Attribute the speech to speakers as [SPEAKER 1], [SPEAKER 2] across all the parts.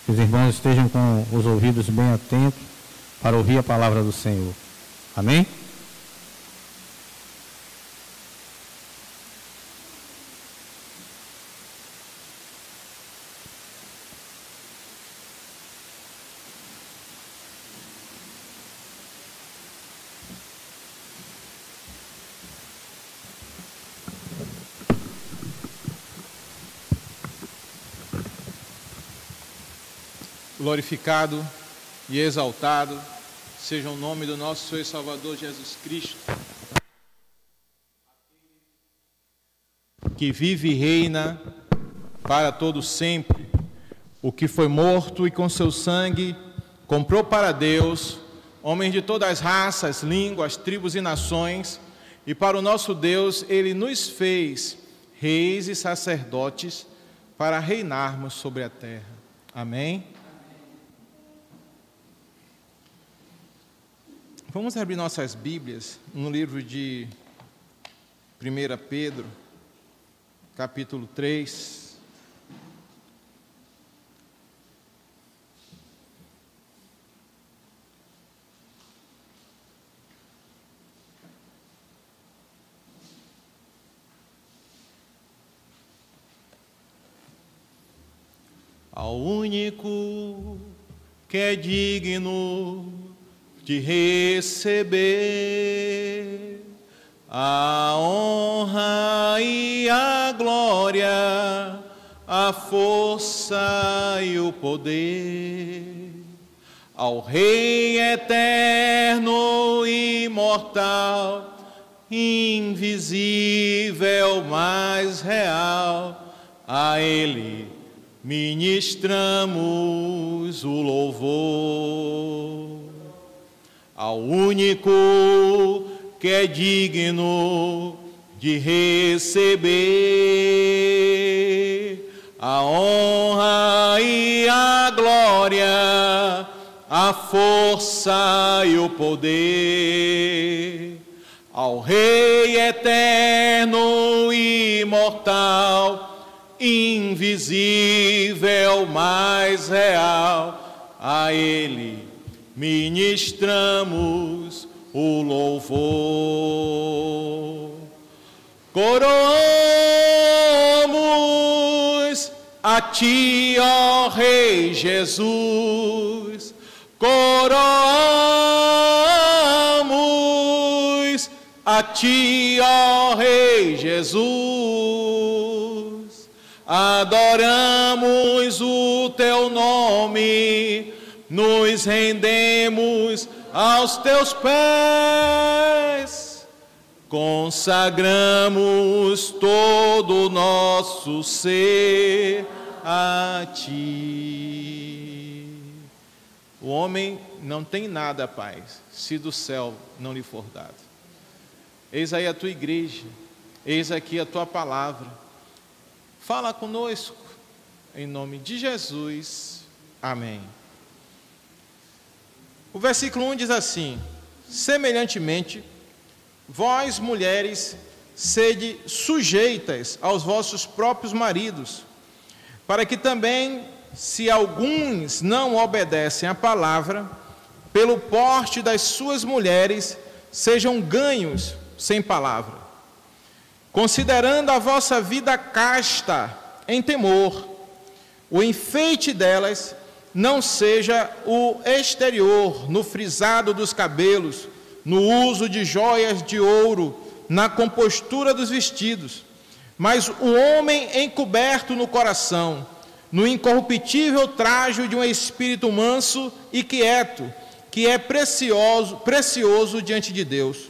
[SPEAKER 1] Que os irmãos estejam com os ouvidos bem atentos para ouvir a palavra do Senhor. Amém?
[SPEAKER 2] Glorificado e exaltado seja o nome do nosso Senhor e Salvador Jesus Cristo, que vive e reina para todo sempre, o que foi morto e com seu sangue comprou para Deus homens de todas as raças, línguas, tribos e nações, e para o nosso Deus ele nos fez reis e sacerdotes para reinarmos sobre a terra. Amém? Vamos abrir nossas Bíblias no livro de 1 Pedro, capítulo 3. Ao único que é digno de receber a honra e a glória, a força e o poder, ao Rei eterno e imortal, invisível, mas real, a Ele ministramos o louvor. Ao único que é digno de receber a honra e a glória, a força e o poder, ao Rei eterno e imortal, invisível, mas real, a Ele ministramos o louvor. Coroamos a Ti, ó Rei Jesus, coroamos a Ti, ó Rei Jesus, adoramos o Teu nome, nos rendemos aos Teus pés, consagramos todo o nosso ser a Ti. O homem não tem nada, Pai, se do céu não lhe for dado. Eis aí a Tua igreja, eis aqui a Tua palavra. Fala conosco, em nome de Jesus. Amém. O versículo 1 diz assim: semelhantemente, vós, mulheres, sede sujeitas aos vossos próprios maridos, para que também, se alguns não obedecem à palavra, pelo porte das suas mulheres, sejam ganhos sem palavra, considerando a vossa vida casta em temor, o enfeite delas não seja o exterior, no frisado dos cabelos, no uso de joias de ouro, na compostura dos vestidos, mas o homem encoberto no coração, no incorruptível trajo de um espírito manso e quieto, que é precioso diante de Deus.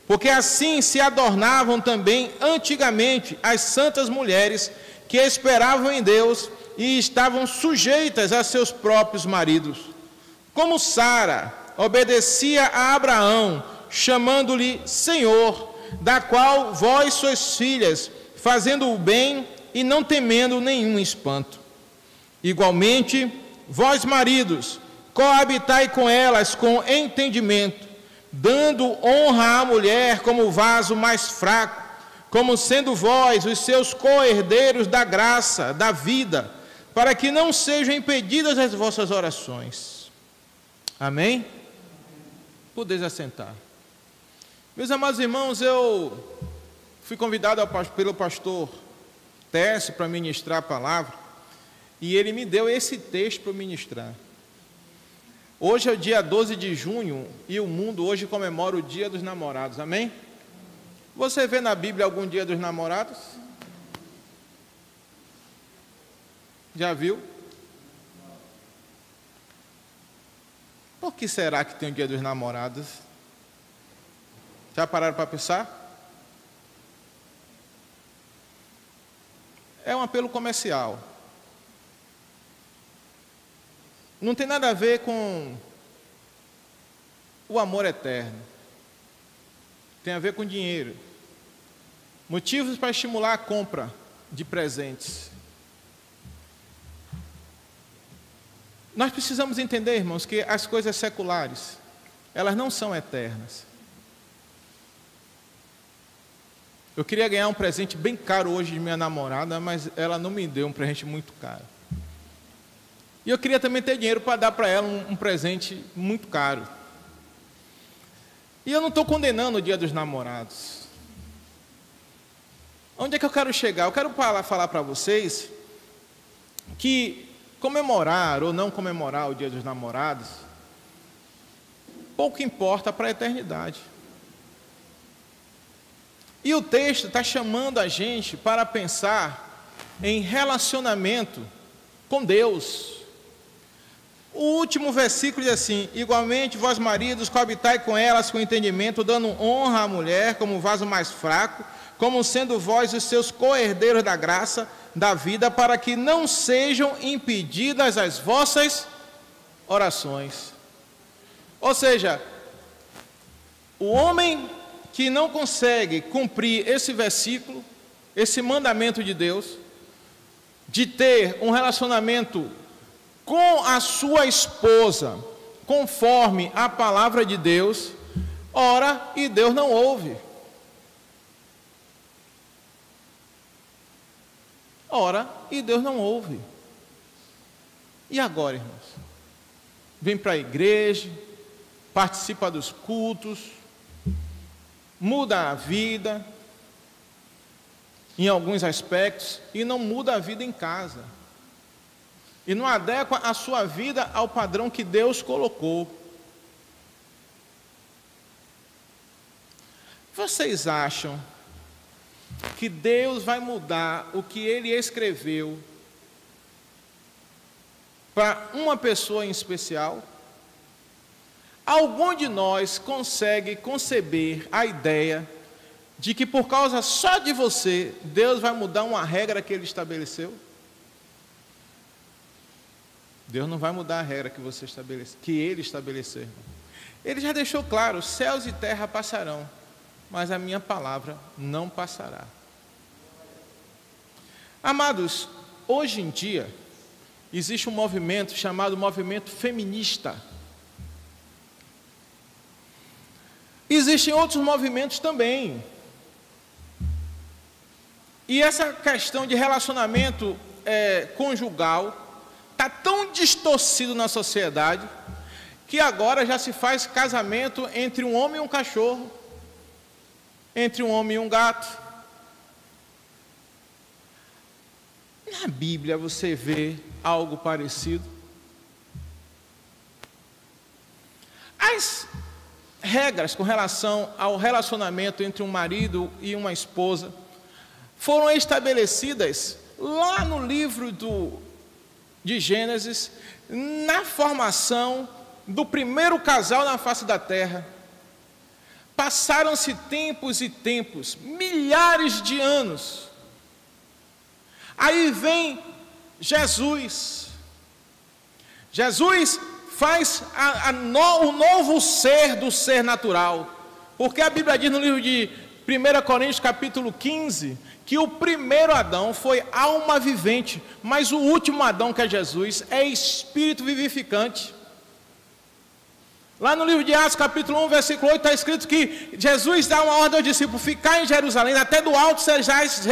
[SPEAKER 2] Porque assim se adornavam também antigamente as santas mulheres que esperavam em Deus e estavam sujeitas a seus próprios maridos. Como Sara obedecia a Abraão, chamando-lhe Senhor, da qual vós sois filhas, fazendo o bem e não temendo nenhum espanto. Igualmente, vós maridos, coabitai com elas com entendimento, dando honra à mulher como vaso mais fraco, como sendo vós os seus co-herdeiros da graça, da vida, para que não sejam impedidas as vossas orações. Amém? Podeis assentar. Meus amados irmãos, eu fui convidado pelo pastor Tércio para ministrar a palavra, e ele me deu esse texto para ministrar. Hoje é o dia 12 de junho, e o mundo hoje comemora o Dia dos Namorados, amém? Você vê na Bíblia algum Dia dos Namorados? Já viu? Por que será que tem o Dia dos Namorados? Já pararam para pensar? É um apelo comercial. Não tem nada a ver com o amor eterno. Tem a ver com dinheiro. Motivos para estimular a compra de presentes. Nós precisamos entender, irmãos, que as coisas seculares, elas não são eternas. Eu queria ganhar um presente bem caro hoje de minha namorada, mas ela não me deu um presente muito caro. E eu queria também ter dinheiro para dar para ela um presente muito caro. E eu não estou condenando o Dia dos Namorados. Onde é que eu quero chegar? Eu quero falar para vocês que comemorar ou não comemorar o Dia dos Namorados pouco importa para a eternidade. E o texto está chamando a gente para pensar em relacionamento com Deus. O último versículo diz assim: igualmente vós maridos coabitai com elas com entendimento, dando honra à mulher como vaso mais fraco, como sendo vós os seus co-herdeiros da graça da vida, para que não sejam impedidas as vossas orações. Ou seja, o homem que não consegue cumprir esse versículo, esse mandamento de Deus, de ter um relacionamento com a sua esposa, conforme a palavra de Deus, ora e Deus não ouve. Ora e Deus não ouve. E agora, irmãos? Vem para a igreja, participa dos cultos, muda a vida em alguns aspectos e não muda a vida em casa. E não adequa a sua vida ao padrão que Deus colocou. Vocês acham que Deus vai mudar o que Ele escreveu para uma pessoa em especial? Algum de nós consegue conceber a ideia de que por causa só de você, Deus vai mudar uma regra que Ele estabeleceu? Deus não vai mudar a regra que você estabelece, que Ele estabeleceu. Ele já deixou claro: céus e terra passarão, mas a minha palavra não passará. Amados, hoje em dia, existe um movimento chamado movimento feminista. Existem outros movimentos também. E essa questão de relacionamento conjugal está tão distorcido na sociedade, que agora já se faz casamento entre um homem e um cachorro, entre um homem e um gato. Na Bíblia você vê algo parecido? As regras com relação ao relacionamento entre um marido e uma esposa foram estabelecidas lá no livro de Gênesis, na formação do primeiro casal na face da terra. Passaram-se tempos e tempos, milhares de anos. Aí vem Jesus. Jesus faz o novo ser do ser natural. Porque a Bíblia diz no livro de 1 Coríntios capítulo 15, que o primeiro Adão foi alma vivente, mas o último Adão, que é Jesus, é espírito vivificante. Lá no livro de Atos capítulo 1, versículo 8, está escrito que Jesus dá uma ordem aos discípulos: ficar em Jerusalém, até do alto sejais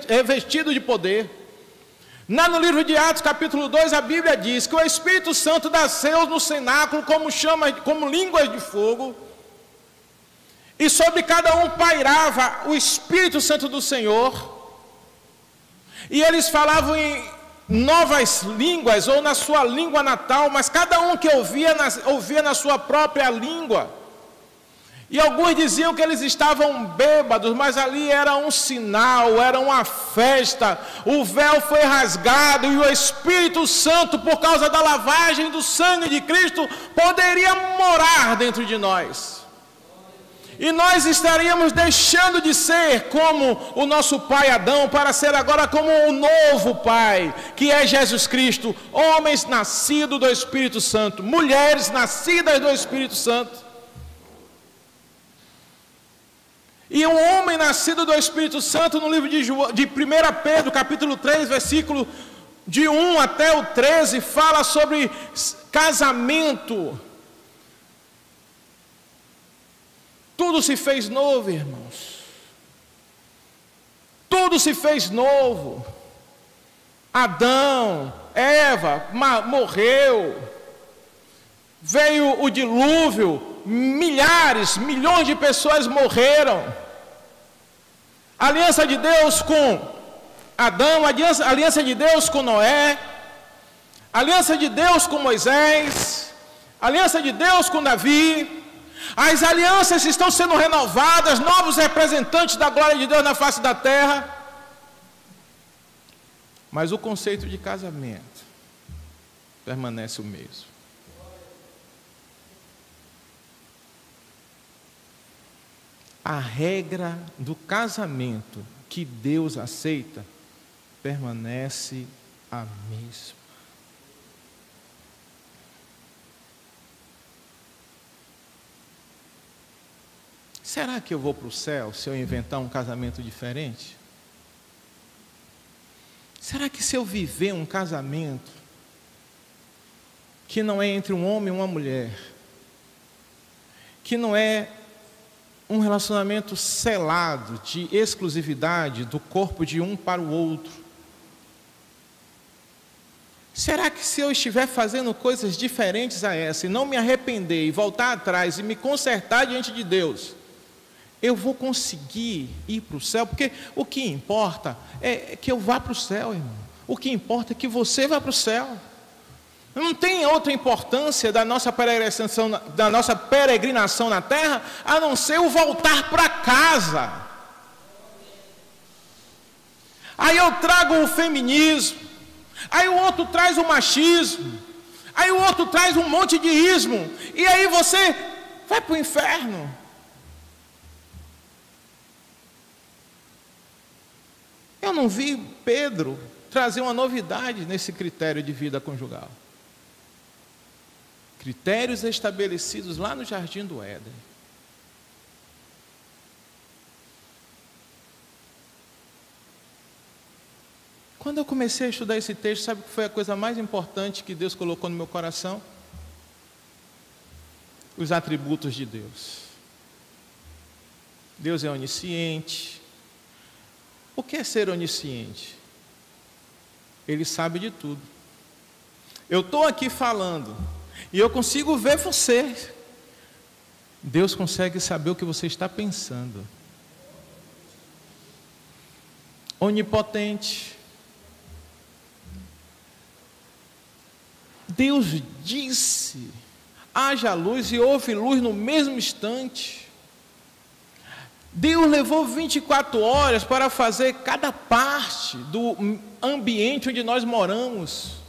[SPEAKER 2] revestido de poder. No livro de Atos, capítulo 2, a Bíblia diz que o Espírito Santo desceu no cenáculo como línguas de fogo, e sobre cada um pairava o Espírito Santo do Senhor, e eles falavam em novas línguas, ou na sua língua natal, mas cada um que ouvia na sua própria língua. E alguns diziam que eles estavam bêbados, mas ali era um sinal, era uma festa. O véu foi rasgado e o Espírito Santo, por causa da lavagem do sangue de Cristo, poderia morar dentro de nós. E nós estaríamos deixando de ser como o nosso pai Adão, para ser agora como o novo pai, que é Jesus Cristo. Homens nascidos do Espírito Santo, mulheres nascidas do Espírito Santo. E um homem nascido do Espírito Santo, no livro de 1 Pedro, capítulo 3, versículo de 1 até o 13, fala sobre casamento. Tudo se fez novo, irmãos. Tudo se fez novo. Adão, Eva, morreu. Veio o dilúvio. Milhões de pessoas morreram. Aliança de Deus com Adão, aliança de Deus com Noé, aliança de Deus com Moisés, aliança de Deus com Davi. As alianças estão sendo renovadas, novos representantes da glória de Deus na face da terra. Mas o conceito de casamento permanece o mesmo. A regra do casamento que Deus aceita permanece a mesma. Será que eu vou para o céu se eu inventar um casamento diferente? Será que se eu viver um casamento que não é entre um homem e uma mulher, que não é um relacionamento selado de exclusividade do corpo de um para o outro, será que se eu estiver fazendo coisas diferentes a essa e não me arrepender e voltar atrás e me consertar diante de Deus, eu vou conseguir ir para o céu? Porque o que importa é que eu vá para o céu, irmão. O que importa é que você vá para o céu. Não tem outra importância da nossa peregrinação na terra, a não ser o voltar para casa. Aí eu trago o feminismo, aí o outro traz o machismo, aí o outro traz um monte de ismo, e aí você vai para o inferno. Eu não vi Pedro trazer uma novidade nesse critério de vida conjugal. Critérios estabelecidos lá no Jardim do Éden. Quando eu comecei a estudar esse texto, sabe o que foi a coisa mais importante que Deus colocou no meu coração? Os atributos de Deus. Deus é onisciente. O que é ser onisciente? Ele sabe de tudo. Eu estou aqui falando e eu consigo ver você. Deus consegue saber o que você está pensando. Onipotente. Deus disse: haja luz, e houve luz no mesmo instante. Deus levou 24 horas para fazer cada parte do ambiente onde nós moramos.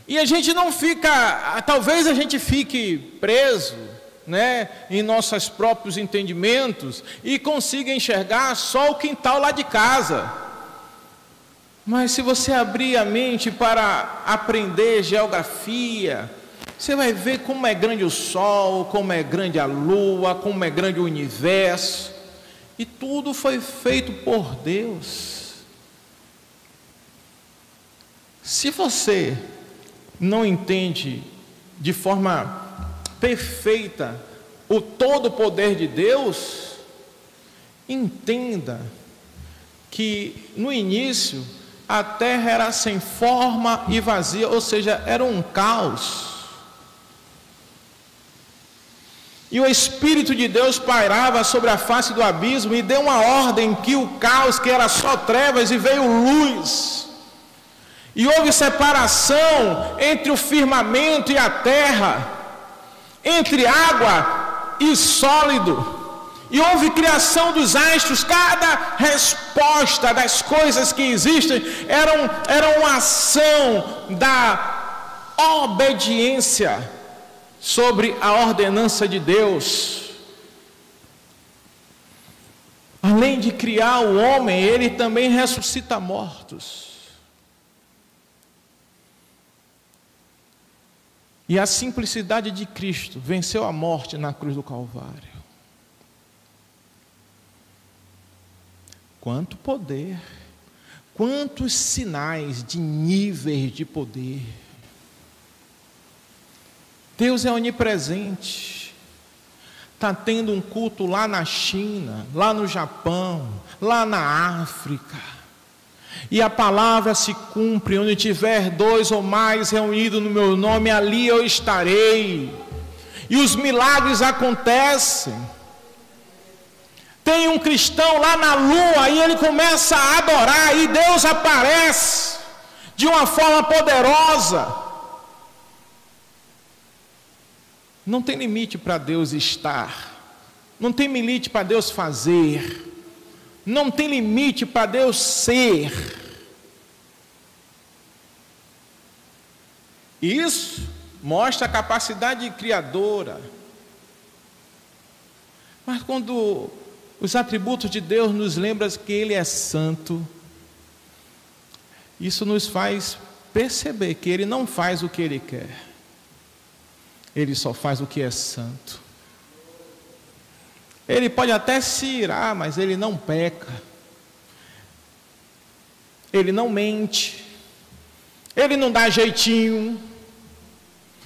[SPEAKER 2] E a gente não fica, talvez a gente fique preso, né, em nossos próprios entendimentos e consiga enxergar só o quintal lá de casa. Mas se você abrir a mente para aprender geografia, você vai ver como é grande o sol, como é grande a lua, como é grande o universo. E tudo foi feito por Deus. Se você não entende de forma perfeita o todo poder de Deus, entenda que no início a terra era sem forma e vazia, ou seja, era um caos. E o Espírito de Deus pairava sobre a face do abismo e deu uma ordem que o caos, que era só trevas, e veio luz. E houve separação entre o firmamento e a terra, entre água e sólido. E houve criação dos astros. Cada resposta das coisas que existem era uma ação da obediência sobre a ordenança de Deus. Além de criar o homem, ele também ressuscita mortos. E a simplicidade de Cristo venceu a morte na cruz do Calvário. Quanto poder, quantos sinais de níveis de poder. Deus é onipresente. Está tendo um culto lá na China, lá no Japão, lá na África. E a palavra se cumpre: onde tiver 2 ou mais reunidos no meu nome, ali eu estarei. E os milagres acontecem. Tem um cristão lá na lua e ele começa a adorar, e Deus aparece de uma forma poderosa. Não tem limite para Deus estar, não tem limite para Deus fazer, não tem limite para Deus ser. Isso mostra a capacidade criadora. Mas quando os atributos de Deus nos lembram que Ele é santo, isso nos faz perceber que Ele não faz o que Ele quer. Ele só faz o que é santo. Ele pode até se irar, mas Ele não peca. Ele não mente. Ele não dá jeitinho.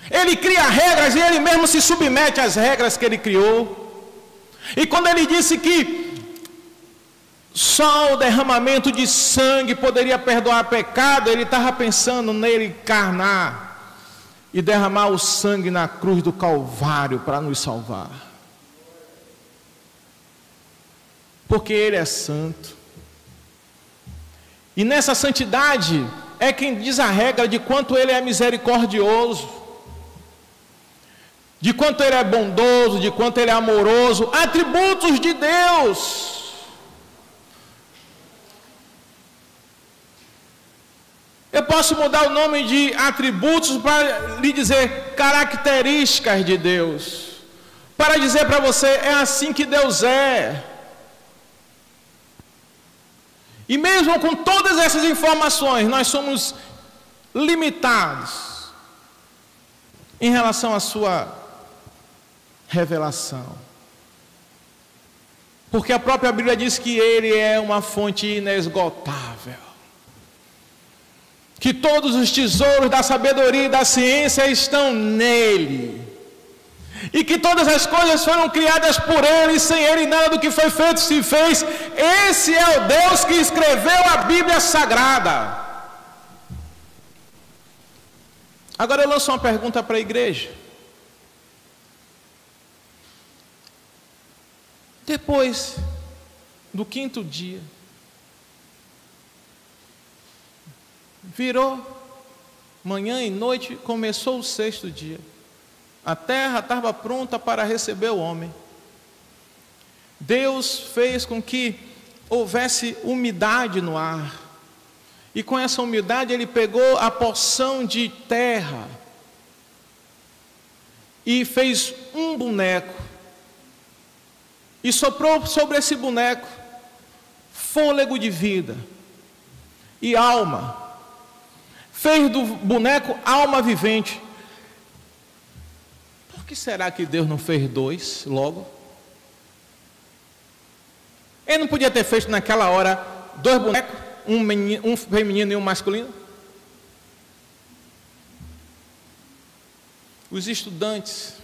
[SPEAKER 2] Ele cria regras e Ele mesmo se submete às regras que Ele criou. E quando Ele disse que só o derramamento de sangue poderia perdoar pecado, Ele estava pensando nele encarnar e derramar o sangue na cruz do Calvário para nos salvar. Porque Ele é santo. E nessa santidade é quem diz a regra de quanto Ele é misericordioso, de quanto Ele é bondoso, de quanto Ele é amoroso. Atributos de Deus. Eu posso mudar o nome de atributos para lhe dizer características de Deus, para dizer para você: é assim que Deus é. E mesmo com todas essas informações, nós somos limitados em relação à sua revelação. Porque a própria Bíblia diz que Ele é uma fonte inesgotável, que todos os tesouros da sabedoria e da ciência estão nele, e que todas as coisas foram criadas por Ele, e sem Ele nada do que foi feito se fez. Esse é o Deus que escreveu a Bíblia Sagrada. Agora eu lanço uma pergunta para a igreja. Depois do 5º dia, virou manhã e noite, começou o 6º dia. A terra estava pronta para receber o homem. Deus fez com que houvesse umidade no ar. E com essa umidade Ele pegou a porção de terra e fez um boneco. E soprou sobre esse boneco fôlego de vida e alma. Fez do boneco alma vivente. Por que será que Deus não fez 2 logo? Ele não podia ter feito naquela hora 2 bonecos, um feminino e um masculino? Os estudantes,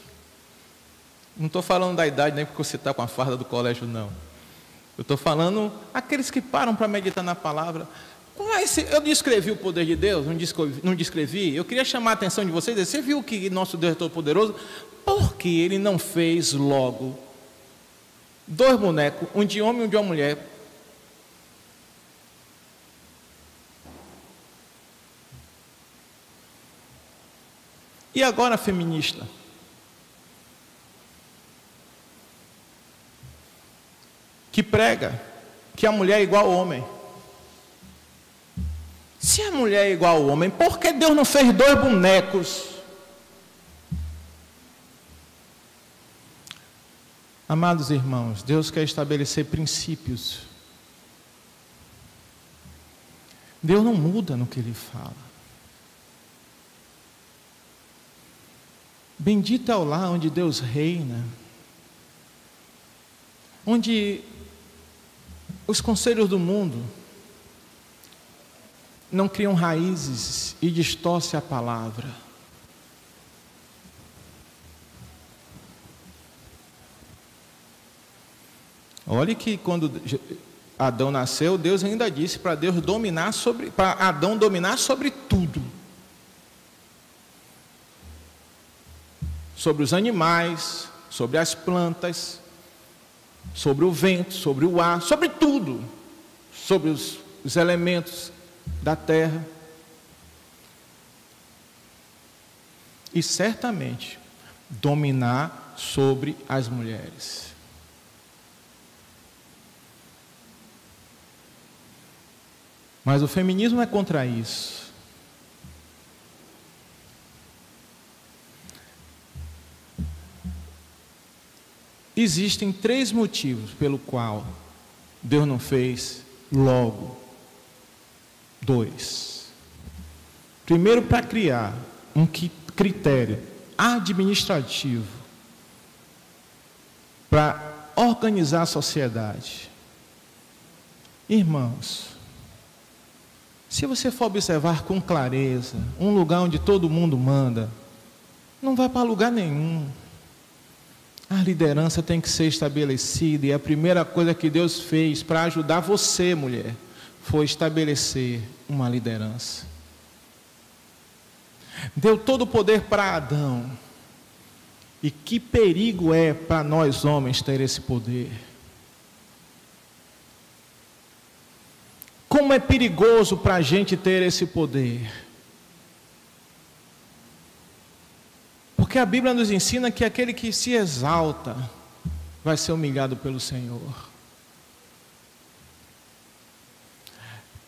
[SPEAKER 2] não estou falando da idade nem porque você está com a farda do colégio, não. Eu estou falando aqueles que param para meditar na palavra. Eu descrevi o poder de Deus? Não descrevi? Eu queria chamar a atenção de vocês. Você viu que nosso Deus é todo poderoso? Por que Ele não fez logo 2 bonecos, um de homem e um de uma mulher? E agora, feminista? Que prega que a mulher é igual ao homem. Se a mulher é igual ao homem, por que Deus não fez 2 bonecos? Amados irmãos, Deus quer estabelecer princípios. Deus não muda no que Ele fala. Bendito é o lar onde Deus reina, onde os conselhos do mundo não criam raízes e distorcem a palavra. Olhe que quando Adão nasceu, Deus ainda disse para Adão dominar sobre tudo. Sobre os animais, sobre as plantas, sobre o vento, sobre o ar, sobre tudo. Sobre os elementos da terra. E certamente dominar sobre as mulheres. Mas o feminismo é contra isso. Existem 3 motivos pelo qual Deus não fez logo 2. Primeiro, para criar um critério administrativo para organizar a sociedade. Irmãos, se você for observar com clareza um lugar onde todo mundo manda, não vai para lugar nenhum. A liderança tem que ser estabelecida, e a primeira coisa que Deus fez para ajudar você, mulher, foi estabelecer uma liderança. Deu todo o poder para Adão. E que perigo é para nós homens ter esse poder. Como é perigoso para a gente ter esse poder. Porque a Bíblia nos ensina que aquele que se exalta vai ser humilhado pelo Senhor.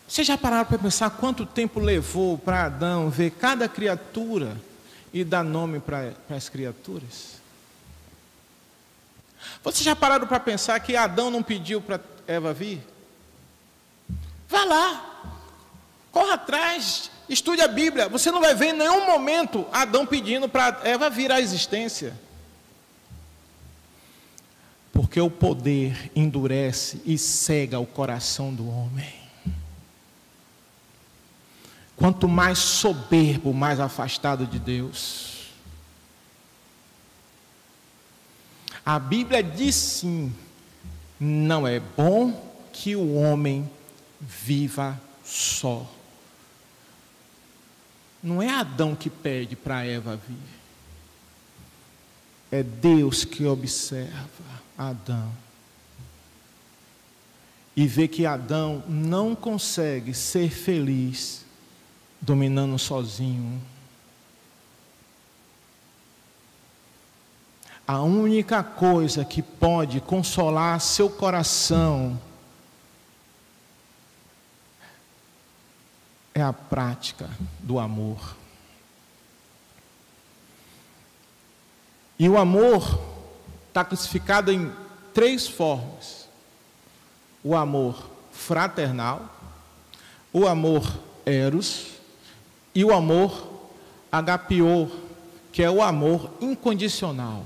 [SPEAKER 2] Vocês já pararam para pensar quanto tempo levou para Adão ver cada criatura e dar nome para as criaturas? Vocês já pararam para pensar que Adão não pediu para Eva vir? Vá lá, corra atrás, estude a Bíblia. Você não vai ver em nenhum momento Adão pedindo para Eva vir à existência. Porque o poder endurece e cega o coração do homem. Quanto mais soberbo, mais afastado de Deus. A Bíblia diz sim, não é bom que o homem viva só. Não é Adão que pede para Eva vir. É Deus que observa Adão. E vê que Adão não consegue ser feliz dominando sozinho. A única coisa que pode consolar seu coração é a prática do amor. E o amor está classificado em 3 formas: o amor fraternal, o amor eros e o amor agapiô, que é o amor incondicional.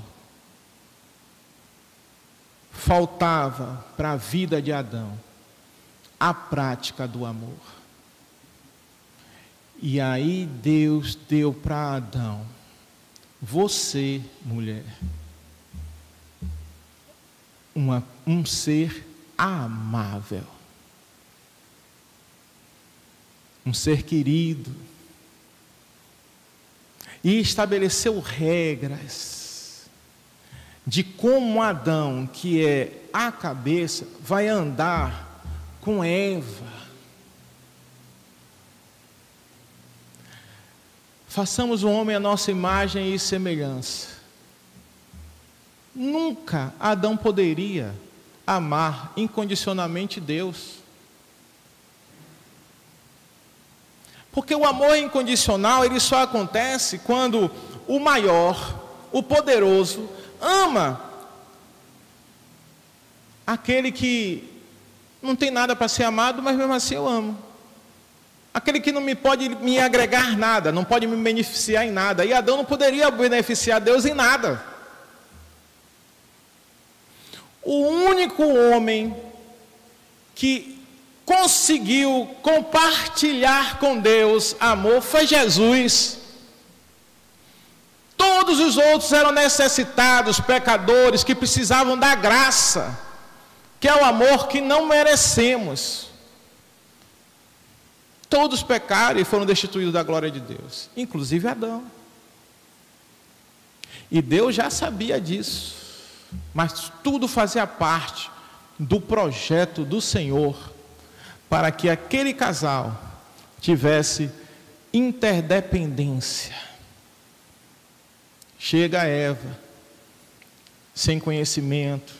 [SPEAKER 2] Faltava para a vida de Adão a prática do amor. E aí Deus deu para Adão: você, mulher, um ser amável. um ser querido, e estabeleceu regras de como Adão, que é a cabeça, vai andar com Eva. Façamos o homem à nossa imagem e semelhança. Nunca Adão poderia amar incondicionalmente Deus. Porque o amor incondicional, ele só acontece quando o maior, o poderoso, ama aquele que não tem nada para ser amado, mas mesmo assim eu amo. Aquele que não me pode me agregar nada, não pode me beneficiar em nada. E Adão não poderia beneficiar Deus em nada. O único homem que conseguiu compartilhar com Deus amor foi Jesus. Todos os outros eram necessitados, pecadores, que precisavam da graça, que é o amor que não merecemos. Todos pecaram e foram destituídos da glória de Deus, inclusive Adão. E Deus já sabia disso, mas tudo fazia parte do projeto do Senhor, para que aquele casal tivesse interdependência. Chega Eva, sem conhecimento,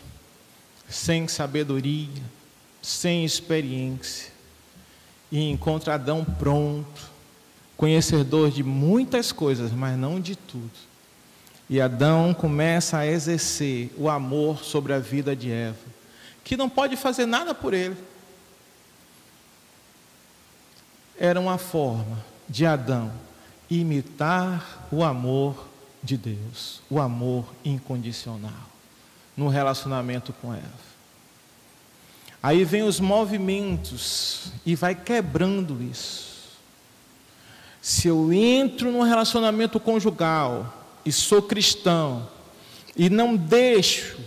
[SPEAKER 2] sem sabedoria, sem experiência, e encontra Adão pronto, conhecedor de muitas coisas, mas não de tudo. E Adão começa a exercer o amor sobre a vida de Eva, que não pode fazer nada por ele. Era uma forma de Adão imitar o amor de Deus, o amor incondicional, no relacionamento com Eva. Aí vem os movimentos e vai quebrando isso. Se eu entro num relacionamento conjugal e sou cristão e não deixo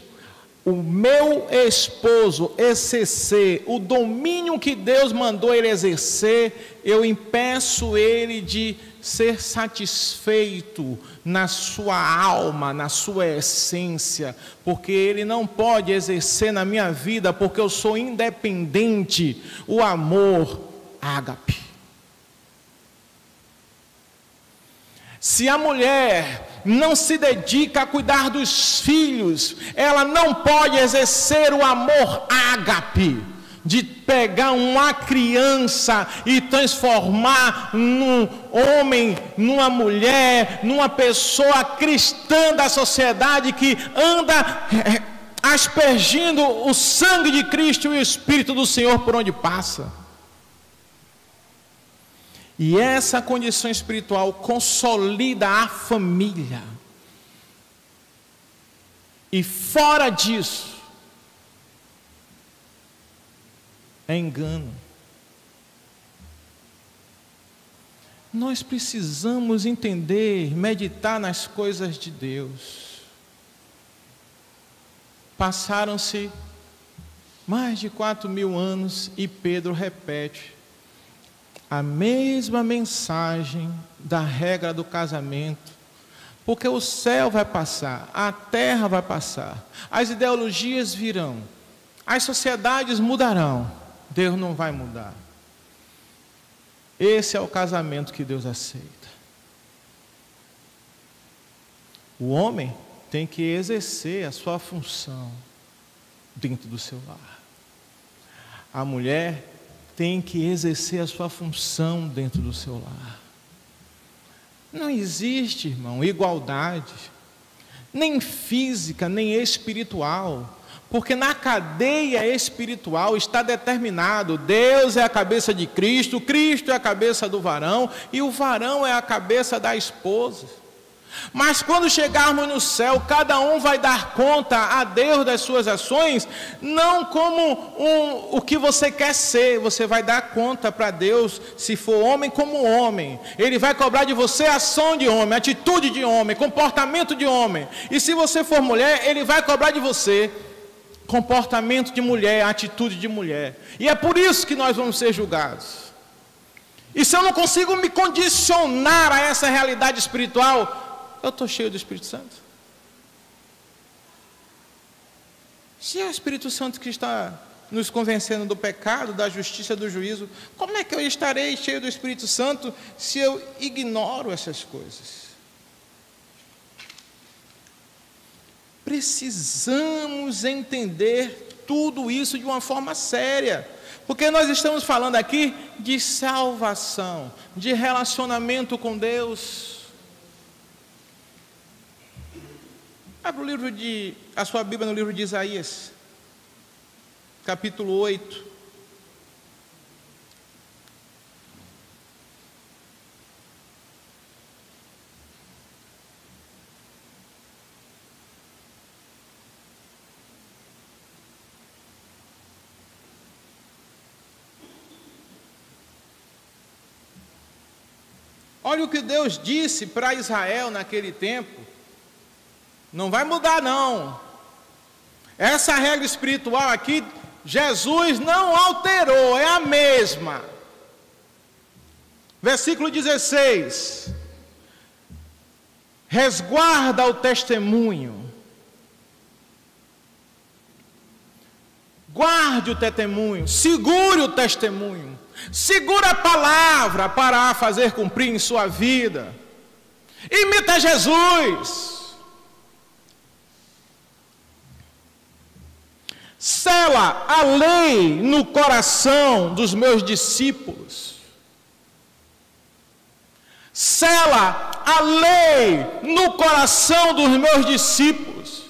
[SPEAKER 2] o meu esposo exercer o domínio que Deus mandou ele exercer, eu impeço ele de ser satisfeito na sua alma, na sua essência, porque ele não pode exercer na minha vida, porque eu sou independente, o amor ágape. Se a mulher não se dedica a cuidar dos filhos, ela não pode exercer o amor ágape, de pegar uma criança e transformar num homem, numa mulher, numa pessoa cristã da sociedade que anda aspergindo o sangue de Cristo e o Espírito do Senhor por onde passa. E essa condição espiritual consolida a família. E fora disso, é engano. Nós precisamos entender, meditar nas coisas de Deus. Passaram-se mais de 4.000 anos e Pedro repete a mesma mensagem da regra do casamento, porque o céu vai passar, a terra vai passar, as ideologias virão, as sociedades mudarão, Deus não vai mudar. Esse é o casamento que Deus aceita. O homem tem que exercer a sua função dentro do seu lar. A mulher tem que exercer a sua função dentro do seu lar. Não existe, irmão, igualdade, nem física, nem espiritual, porque na cadeia espiritual está determinado: Deus é a cabeça de Cristo, Cristo é a cabeça do varão, e o varão é a cabeça da esposa. Mas quando chegarmos no céu, cada um vai dar conta a Deus das suas ações, não como o que você quer ser. Você vai dar conta para Deus, se for homem, como homem. Ele vai cobrar de você ação de homem, atitude de homem, comportamento de homem. E se você for mulher, Ele vai cobrar de você comportamento de mulher, atitude de mulher. E é por isso que nós vamos ser julgados. E se eu não consigo me condicionar a essa realidade espiritual, eu estou cheio do Espírito Santo. Se é o Espírito Santo que está nos convencendo do pecado, da justiça, do juízo, como é que eu estarei cheio do Espírito Santo se eu ignoro essas coisas? Precisamos entender tudo isso de uma forma séria, porque nós estamos falando aqui de salvação, de relacionamento com Deus. Abra a sua Bíblia no livro de Isaías, capítulo 8. Olha o que Deus disse para Israel naquele tempo. Não vai mudar não. Essa regra espiritual aqui, Jesus não alterou, é a mesma. Versículo 16. Resguarda o testemunho. Guarde o testemunho, segure o testemunho. Segura a palavra para a fazer cumprir em sua vida. Imita Jesus. Sela a lei no coração dos meus discípulos. Sela a lei no coração dos meus discípulos.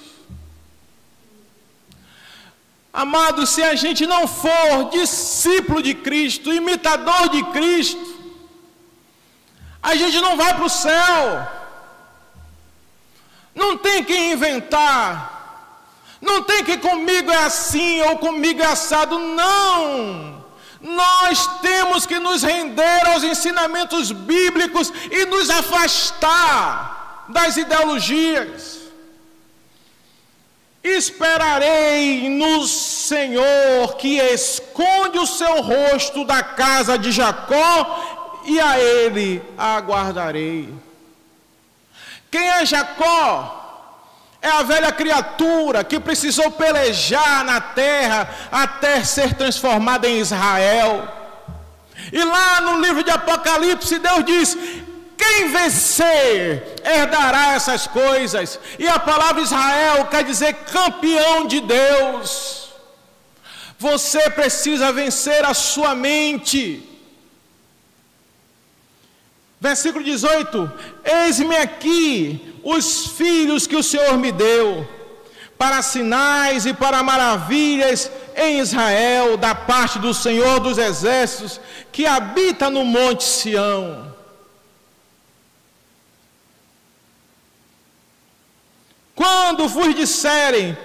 [SPEAKER 2] Amados, se a gente não for discípulo de Cristo, imitador de Cristo, a gente não vai para o céu. Não tem que inventar, não tem que comigo é assim ou comigo é assado, não. Nós temos que nos render aos ensinamentos bíblicos e nos afastar das ideologias. Esperarei no Senhor, que esconde o seu rosto da casa de Jacó, e a ele aguardarei. Quem é Jacó? É a velha criatura que precisou pelejar na terra até ser transformada em Israel. E lá no livro de Apocalipse, Deus diz: quem vencer herdará essas coisas. E a palavra Israel quer dizer campeão de Deus. Você precisa vencer a sua mente. Versículo 18: eis-me aqui os filhos que o Senhor me deu, para sinais e para maravilhas em Israel, da parte do Senhor dos exércitos, que habita no monte Sião. Quando vos disserem,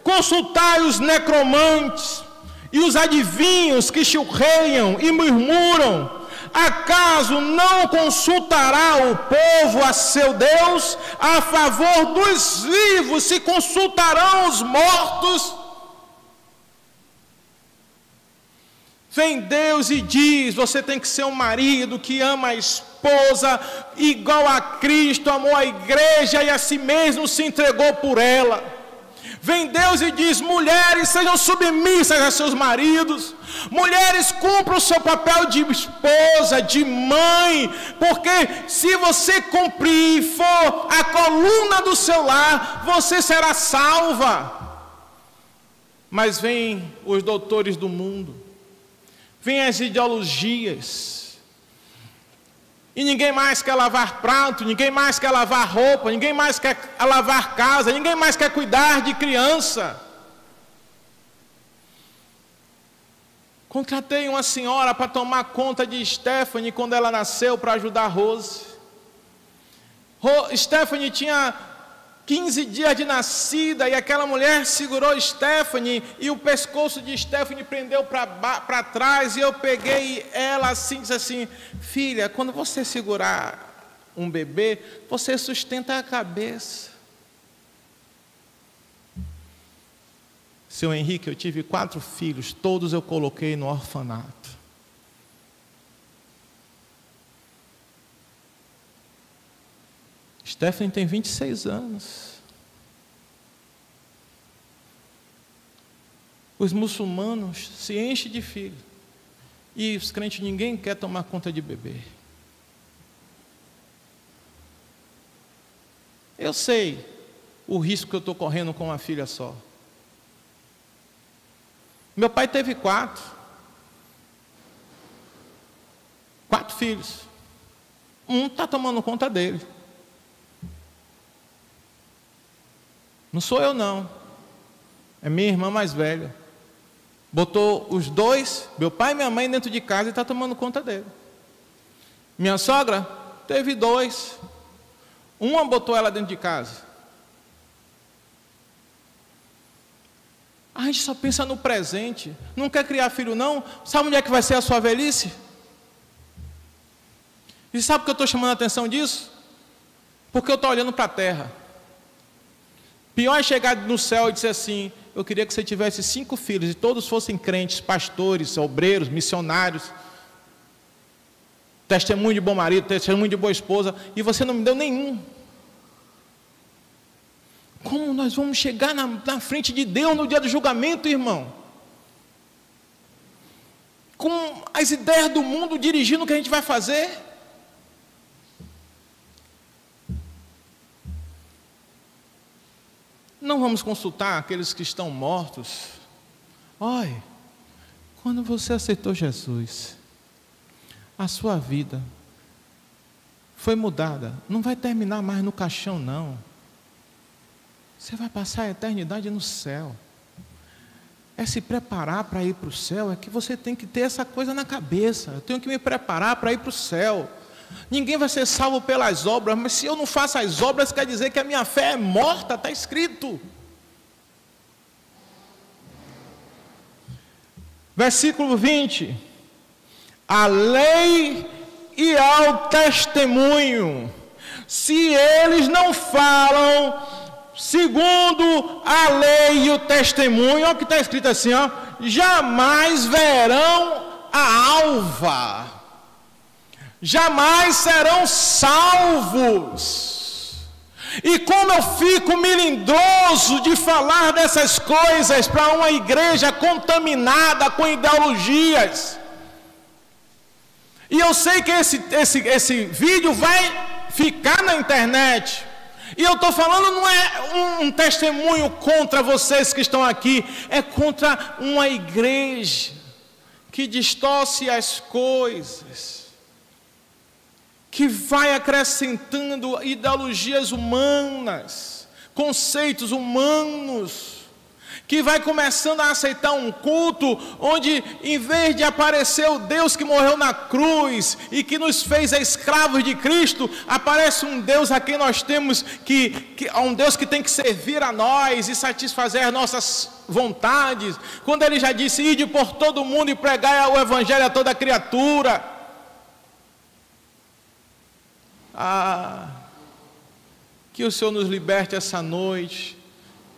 [SPEAKER 2] consultai os necromantes e os adivinhos que chilreiam e murmuram, acaso não consultará o povo a seu Deus? A favor dos vivos se consultarão os mortos? Vem Deus e diz: você tem que ser um marido que ama a esposa igual a Cristo amou a igreja e a si mesmo se entregou por ela. Vem Deus e diz: mulheres, sejam submissas a seus maridos. Mulheres, cumpram o seu papel de esposa, de mãe, porque se você cumprir e for a coluna do seu lar, você será salva. Mas vem os doutores do mundo, vem as ideologias, e ninguém mais quer lavar prato, ninguém mais quer lavar roupa, ninguém mais quer lavar casa, ninguém mais quer cuidar de criança. Contratei uma senhora para tomar conta de Stephanie quando ela nasceu, para ajudar Rose. Stephanie tinha 15 dias de nascida, e aquela mulher segurou Stephanie, e o pescoço de Stephanie prendeu para trás, e eu peguei ela assim, disse assim: filha, quando você segurar um bebê, você sustenta a cabeça. Seu Henrique, eu tive 4 filhos, todos eu coloquei no orfanato. Stephanie tem 26 anos. Os muçulmanos se enchem de filhos. E os crentes, ninguém quer tomar conta de bebê. Eu sei o risco que eu estou correndo com uma filha só. Meu pai teve 4 filhos. Um está tomando conta dele. Não sou eu não. É minha irmã mais velha. Botou os 2, meu pai e minha mãe, dentro de casa e está tomando conta dele. Minha sogra teve 2. Uma botou ela dentro de casa. A gente só pensa no presente. Não quer criar filho não? Sabe onde é que vai ser a sua velhice? E sabe por que eu estou chamando a atenção disso? Porque eu estou olhando para a terra. Pior é chegar no céu e dizer assim: eu queria que você tivesse 5 filhos e todos fossem crentes, pastores, obreiros, missionários, testemunho de bom marido, testemunho de boa esposa, e você não me deu nenhum. Como nós vamos chegar na frente de Deus no dia do julgamento, irmão? Com as ideias do mundo dirigindo o que a gente vai fazer? Não vamos consultar aqueles que estão mortos. Olha, quando você aceitou Jesus, a sua vida foi mudada. Não vai terminar mais no caixão, não. Você vai passar a eternidade no céu. É se preparar para ir para o céu. É que você tem que ter essa coisa na cabeça. Eu tenho que me preparar para ir para o céu. Ninguém vai ser salvo pelas obras, mas se eu não faço as obras, quer dizer que a minha fé é morta, está escrito. Versículo 20. A lei e ao testemunho, se eles não falam segundo a lei e o testemunho, olha o que está escrito assim, ó, jamais verão a alva. Jamais serão salvos. E como eu fico melindroso de falar dessas coisas para uma igreja contaminada com ideologias. E eu sei que esse vídeo vai ficar na internet. E eu estou falando, não é um testemunho contra vocês que estão aqui, é contra uma igreja que distorce as coisas, que vai acrescentando ideologias humanas, conceitos humanos, que vai começando a aceitar um culto onde, em vez de aparecer o Deus que morreu na cruz e que nos fez escravos de Cristo, aparece um Deus a quem nós temos um Deus que tem que servir a nós e satisfazer as nossas vontades, quando Ele já disse: ide por todo mundo e pregai o evangelho a toda criatura. Que o Senhor nos liberte essa noite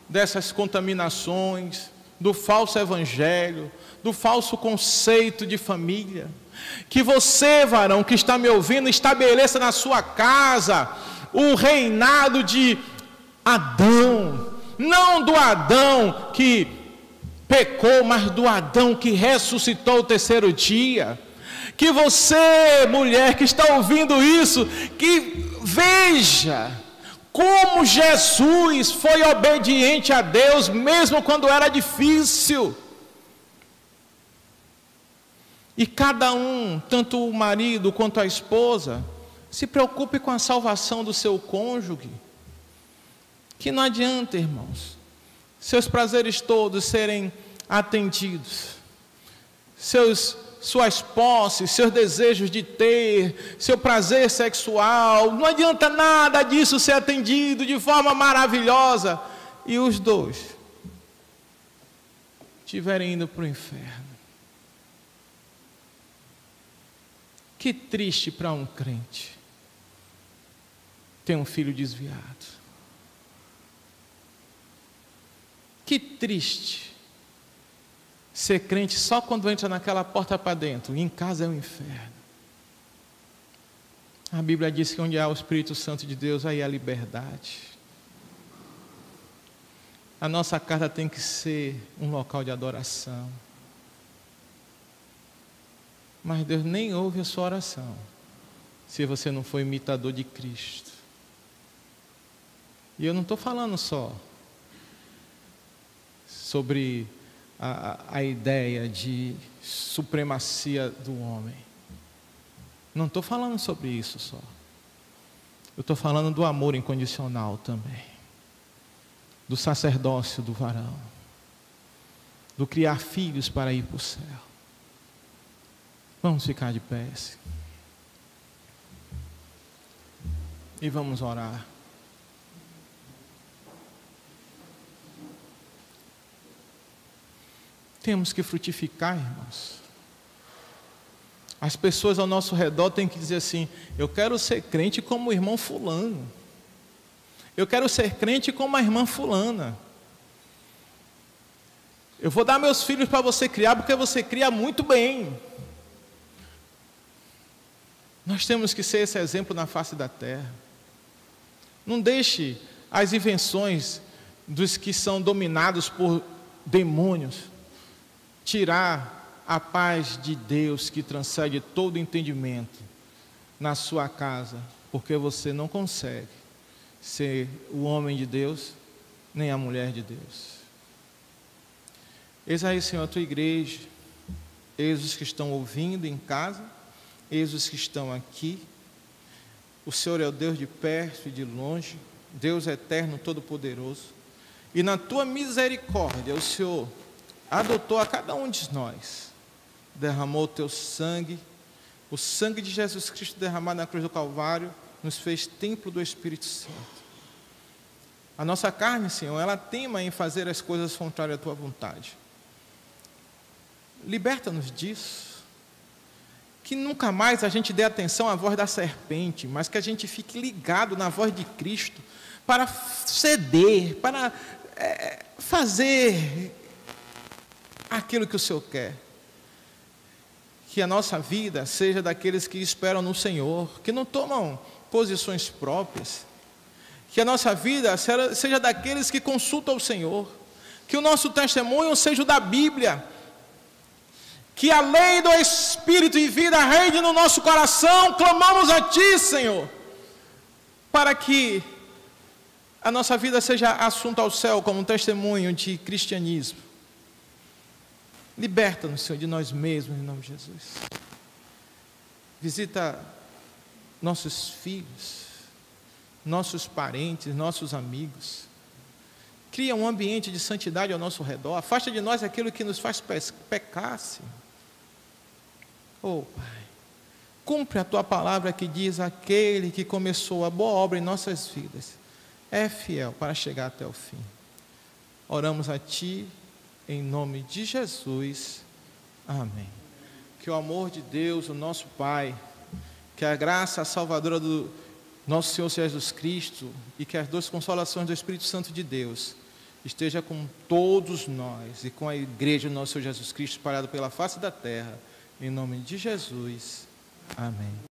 [SPEAKER 2] dessas contaminações, do falso evangelho, do falso conceito de família. Que você, varão, que está me ouvindo, estabeleça na sua casa o reinado de Adão, não do Adão que pecou, mas do Adão que ressuscitou o terceiro dia. Que você, mulher que está ouvindo isso, que veja como Jesus foi obediente a Deus, mesmo quando era difícil. E cada um, tanto o marido quanto a esposa, se preocupe com a salvação do seu cônjuge. Que não adianta, irmãos, seus prazeres todos serem atendidos, suas posses, seus desejos de ter, seu prazer sexual, não adianta nada disso ser atendido de forma maravilhosa e os dois estiverem indo para o inferno. Que triste para um crente ter um filho desviado. Que triste ser crente só quando entra naquela porta para dentro, e em casa é o inferno. A Bíblia diz que onde há o Espírito Santo de Deus, aí há liberdade. A nossa casa tem que ser um local de adoração. Mas Deus nem ouve a sua oração se você não for imitador de Cristo. E eu não estou falando só sobre a ideia de supremacia do homem. Não estou falando sobre isso só. Eu estou falando do amor incondicional também. Do sacerdócio do varão. Do criar filhos para ir para o céu. Vamos ficar de pé. E vamos orar. Temos que frutificar, irmãos. As pessoas ao nosso redor têm que dizer assim: eu quero ser crente como o irmão fulano. Eu quero ser crente como a irmã fulana. Eu vou dar meus filhos para você criar, porque você cria muito bem. Nós temos que ser esse exemplo na face da terra. Não deixe as invenções dos que são dominados por demônios tirar a paz de Deus que transcende todo entendimento na sua casa, porque você não consegue ser o homem de Deus, nem a mulher de Deus. Eis aí, Senhor, a tua igreja, eis os que estão ouvindo em casa, eis os que estão aqui. O Senhor é o Deus de perto e de longe, Deus eterno, todo-poderoso, e na tua misericórdia, o Senhor adotou a cada um de nós, derramou o teu sangue, o sangue de Jesus Cristo derramado na cruz do Calvário, nos fez templo do Espírito Santo. A nossa carne, Senhor, ela teima em fazer as coisas contrárias à tua vontade. Liberta-nos disso, que nunca mais a gente dê atenção à voz da serpente, mas que a gente fique ligado na voz de Cristo, para ceder, para fazer aquilo que o Senhor quer. Que a nossa vida seja daqueles que esperam no Senhor, que não tomam posições próprias. Que a nossa vida seja daqueles que consultam o Senhor. Que o nosso testemunho seja o da Bíblia. Que a lei do Espírito e vida reine no nosso coração. Clamamos a Ti, Senhor, para que a nossa vida seja assunto ao céu como um testemunho de cristianismo. Liberta-nos, Senhor, de nós mesmos, em nome de Jesus. Visita nossos filhos, nossos parentes, nossos amigos. Cria um ambiente de santidade ao nosso redor. Afasta de nós aquilo que nos faz pecar, Senhor. Oh, Pai, cumpre a Tua palavra que diz: aquele que começou a boa obra em nossas vidas é fiel para chegar até o fim. Oramos a Ti, em nome de Jesus, amém. Que o amor de Deus, o nosso Pai, que a graça salvadora do nosso Senhor Jesus Cristo e que as duas consolações do Espírito Santo de Deus esteja com todos nós e com a igreja do nosso Senhor Jesus Cristo espalhada pela face da terra, em nome de Jesus, amém.